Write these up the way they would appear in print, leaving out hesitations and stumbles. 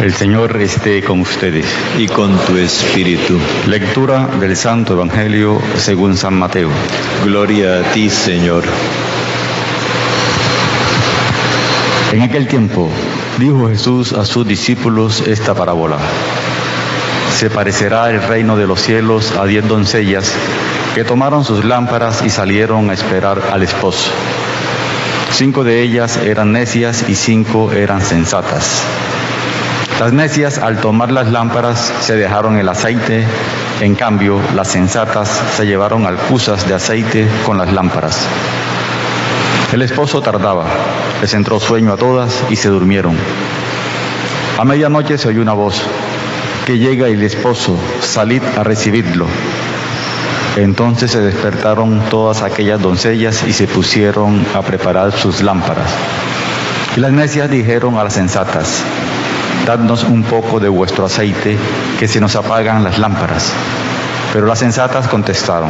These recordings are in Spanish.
El Señor esté con ustedes. Y con tu espíritu. Lectura del Santo Evangelio según San Mateo. Gloria a ti, Señor. En aquel tiempo dijo Jesús a sus discípulos esta parábola. Se parecerá el reino de los cielos a 10 doncellas que tomaron sus lámparas y salieron a esperar al esposo. 5 de ellas eran necias y 5 eran sensatas. Las necias, al tomar las lámparas, se dejaron el aceite. En cambio, las sensatas se llevaron alcuzas de aceite con las lámparas. El esposo tardaba, les entró sueño a todas y se durmieron. A medianoche se oyó una voz, que llega el esposo, salid a recibirlo. Entonces se despertaron todas aquellas doncellas y se pusieron a preparar sus lámparas. Y las necias dijeron a las sensatas, dadnos un poco de vuestro aceite, que se nos apagan las lámparas. Pero las sensatas contestaron,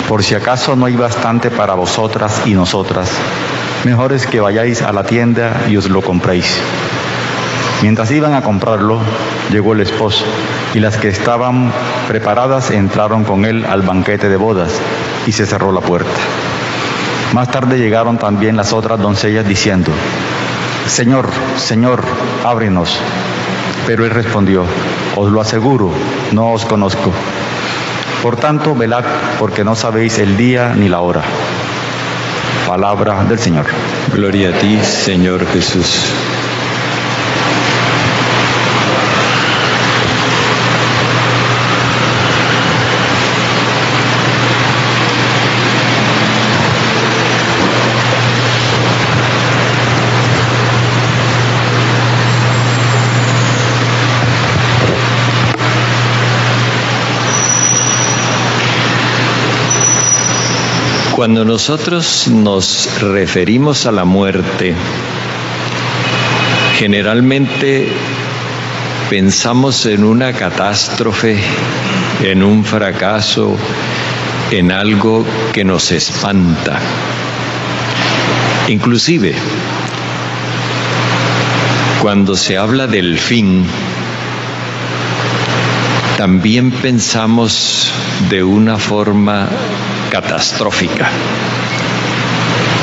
por si acaso no hay bastante para vosotras y nosotras, mejor es que vayáis a la tienda y os lo compréis. Mientras iban a comprarlo, llegó el esposo, y las que estaban preparadas entraron con él al banquete de bodas, y se cerró la puerta. Más tarde llegaron también las otras doncellas diciendo, Señor, Señor, ábrenos. Pero él respondió, os lo aseguro, no os conozco. Por tanto, velad, porque no sabéis el día ni la hora. Palabra del Señor. Gloria a ti, Señor Jesús. Cuando nosotros nos referimos a la muerte, generalmente pensamos en una catástrofe, en un fracaso, en algo que nos espanta. Inclusive, cuando se habla del fin, también pensamos de una forma catastrófica.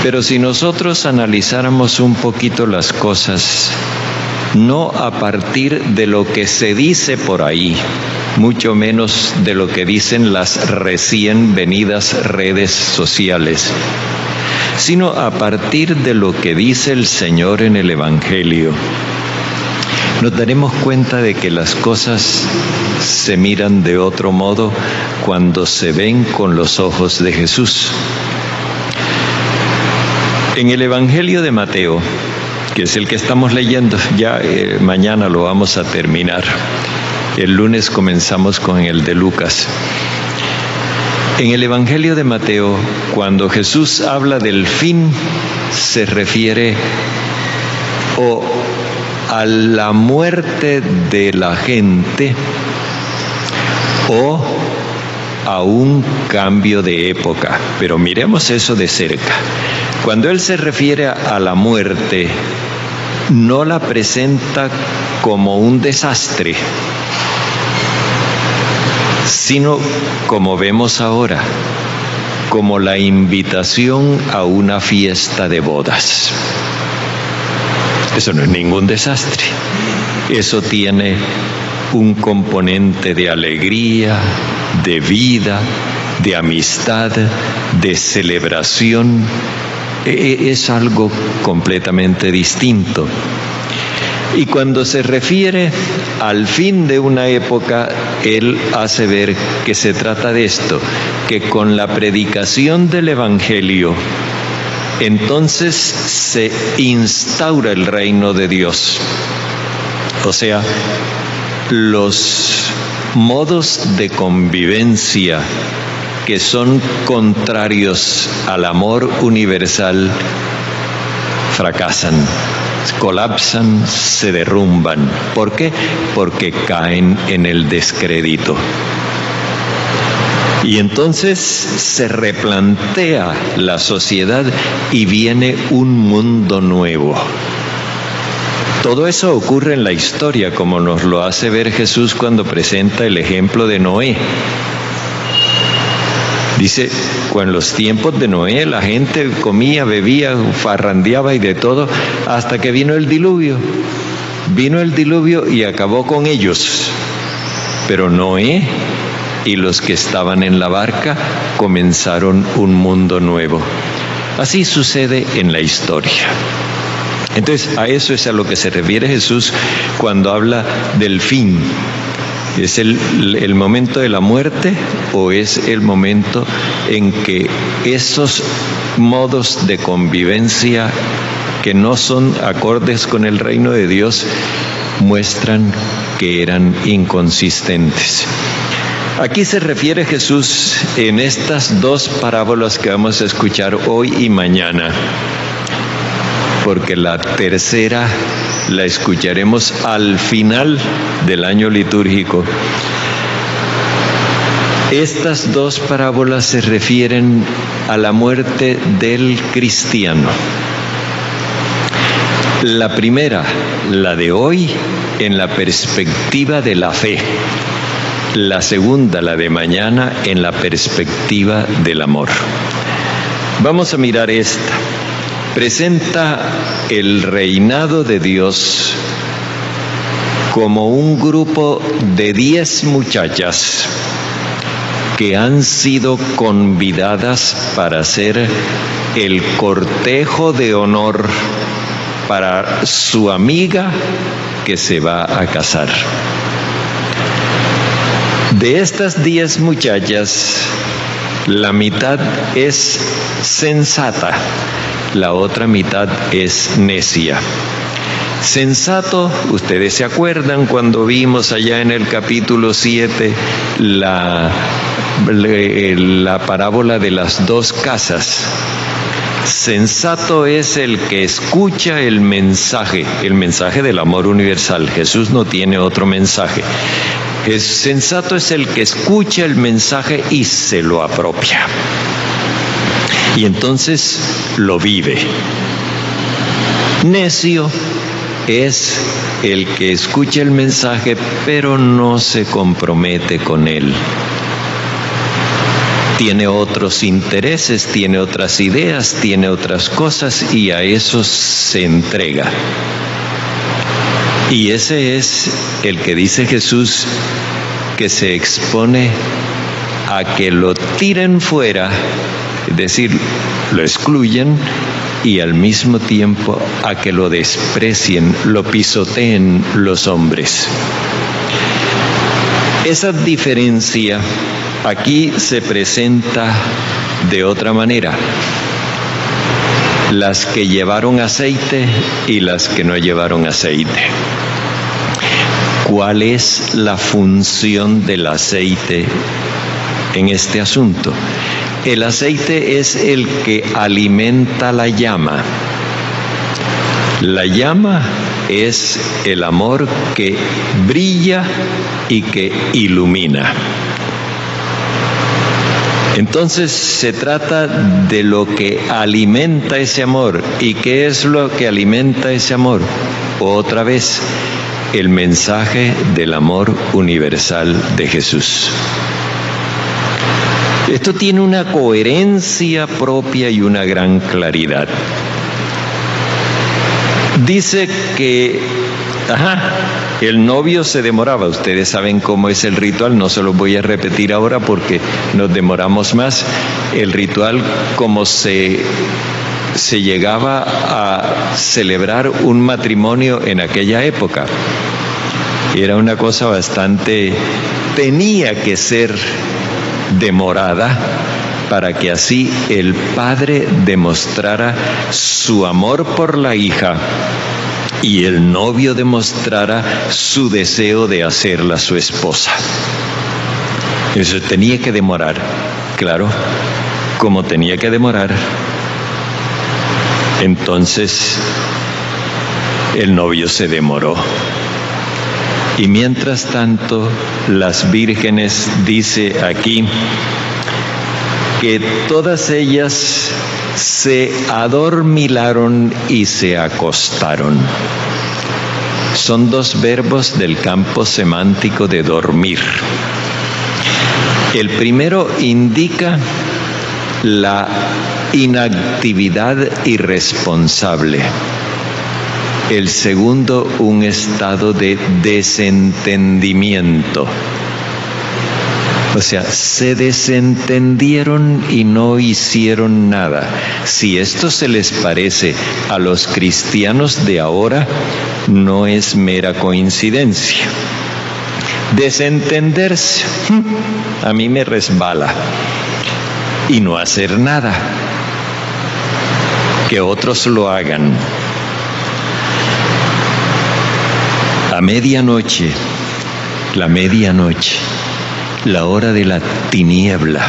Pero si nosotros analizáramos un poquito las cosas, no a partir de lo que se dice por ahí, mucho menos de lo que dicen las recién venidas redes sociales, sino a partir de lo que dice el Señor en el Evangelio, nos daremos cuenta de que las cosas se miran de otro modo cuando se ven con los ojos de Jesús. En el Evangelio de Mateo, que es el que estamos leyendo, ya mañana lo vamos a terminar. El lunes comenzamos con el de Lucas. En el Evangelio de Mateo, cuando Jesús habla del fin, se refiere a la muerte de la gente o a un cambio de época. Pero miremos eso de cerca. Cuando Él se refiere a la muerte, no la presenta como un desastre, sino, como vemos ahora, como la invitación a una fiesta de bodas. Eso no es ningún desastre. Eso tiene un componente de alegría, de vida, de amistad, de celebración. Es algo completamente distinto. Y cuando se refiere al fin de una época, Él hace ver que se trata de esto, que con la predicación del Evangelio, entonces se instaura el reino de Dios. O sea, los modos de convivencia que son contrarios al amor universal fracasan, colapsan, se derrumban. ¿Por qué? Porque caen en el descrédito. Y entonces se replantea la sociedad y viene un mundo nuevo. todo eso ocurre en la historia, como nos lo hace ver Jesús cuando presenta el ejemplo de Noé. Dice, en los tiempos de Noé la gente comía, bebía, farrandeaba y de todo, hasta que vino el diluvio. Vino el diluvio y acabó con ellos. Pero Noé y los que estaban en la barca comenzaron un mundo nuevo. Así sucede en la historia. Entonces, a eso es a lo que se refiere Jesús cuando habla del fin. ¿Es el momento de la muerte o es el momento en que esos modos de convivencia que no son acordes con el reino de Dios muestran que eran inconsistentes? Aquí se refiere Jesús en estas dos parábolas que vamos a escuchar hoy y mañana, porque la tercera la escucharemos al final del año litúrgico. Estas dos parábolas se refieren a la muerte del cristiano. La primera, la de hoy, en la perspectiva de la fe. La segunda, la de mañana, en la perspectiva del amor. Vamos a mirar esta. Presenta el reinado de Dios como un grupo de 10 muchachas que han sido convidadas para hacer el cortejo de honor para su amiga que se va a casar. De estas 10 muchachas, la mitad es sensata, la otra mitad es necia. Sensato, ustedes se acuerdan cuando vimos allá en el capítulo 7 la parábola de las 2 casas. Sensato es el que escucha el mensaje del amor universal. Jesús no tiene otro mensaje. Sensato es el que escucha el mensaje y se lo apropia. Y entonces lo vive. Necio es el que escucha el mensaje pero no se compromete con él. Tiene otros intereses, tiene otras ideas, tiene otras cosas y a eso se entrega. Y ese es el que dice Jesús que se expone a que lo tiren fuera, es decir, lo excluyen y al mismo tiempo a que lo desprecien, lo pisoteen los hombres. Esa diferencia aquí se presenta de otra manera. Las que llevaron aceite y las que no llevaron aceite. ¿Cuál es la función del aceite en este asunto? El aceite es el que alimenta la llama. La llama es el amor que brilla y que ilumina. Entonces se trata de lo que alimenta ese amor. ¿Y qué es lo que alimenta ese amor? Otra vez, el mensaje del amor universal de Jesús. Esto tiene una coherencia propia y una gran claridad. Dice que el novio se demoraba. Ustedes saben cómo es el ritual, no se lo voy a repetir ahora porque nos demoramos más. El ritual, como se llegaba a celebrar un matrimonio en aquella época, era una cosa bastante, tenía que ser demorada para que así el padre demostrara su amor por la hija y el novio demostrara su deseo de hacerla su esposa. Eso tenía que demorar, claro, como tenía que demorar. Entonces el novio se demoró. Y mientras tanto, las vírgenes, dice aquí, que todas ellas se adormilaron y se acostaron. Son dos verbos del campo semántico de dormir. El primero indica la inactividad irresponsable. El segundo, un estado de desentendimiento. O sea, se desentendieron y no hicieron nada. Si esto se les parece a los cristianos de ahora, no es mera coincidencia. Desentenderse, a mí me resbala. Y no hacer nada. Que otros lo hagan. A medianoche, la medianoche, la hora de la tiniebla,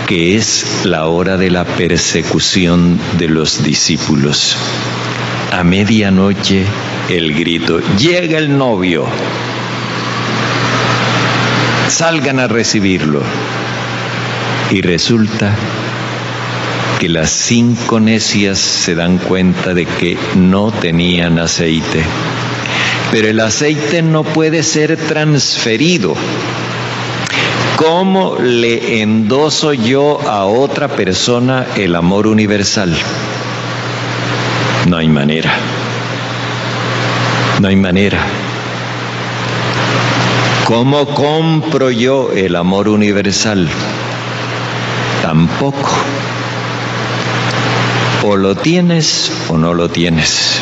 que es la hora de la persecución de los discípulos. A medianoche el grito, llega el novio, salgan a recibirlo. Y resulta que las 5 necias se dan cuenta de que no tenían aceite. Pero el aceite no puede ser transferido. ¿Cómo le endoso yo a otra persona el amor universal? No hay manera. No hay manera. ¿Cómo compro yo el amor universal? Tampoco. O lo tienes o no lo tienes.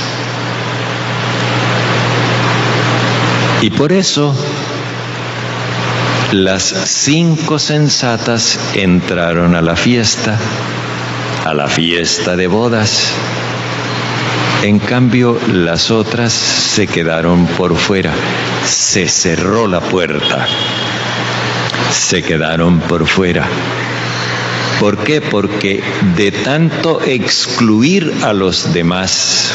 Y por eso las 5 sensatas entraron a la fiesta de bodas. En cambio, las otras se quedaron por fuera. Se cerró la puerta. Se quedaron por fuera. ¿Por qué? Porque de tanto excluir a los demás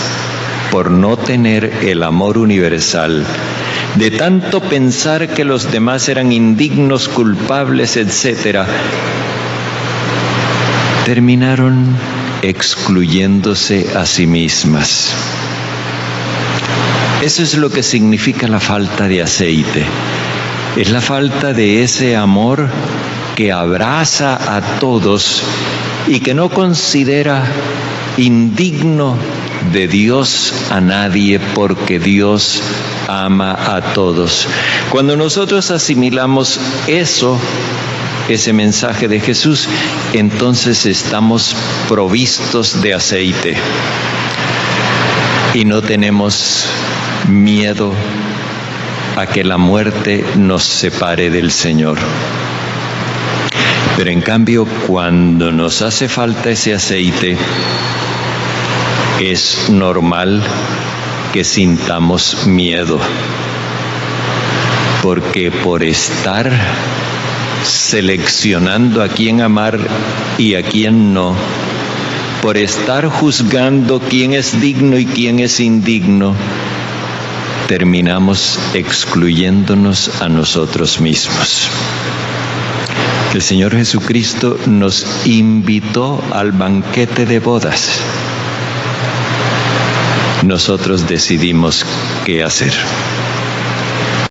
por no tener el amor universal, de tanto pensar que los demás eran indignos, culpables, etc., terminaron excluyéndose a sí mismas. Eso es lo que significa la falta de aceite. Es la falta de ese amor que abraza a todos y que no considera indigno de Dios a nadie, porque Dios ama a todos. Cuando nosotros asimilamos ese mensaje de Jesús, entonces estamos provistos de aceite y no tenemos miedo a que la muerte nos separe del Señor. Pero en cambio, cuando nos hace falta ese aceite, es normal que sintamos miedo, porque por estar seleccionando a quién amar y a quién no, por estar juzgando quién es digno y quién es indigno, terminamos excluyéndonos a nosotros mismos. El Señor Jesucristo nos invitó al banquete de bodas. Nosotros decidimos qué hacer.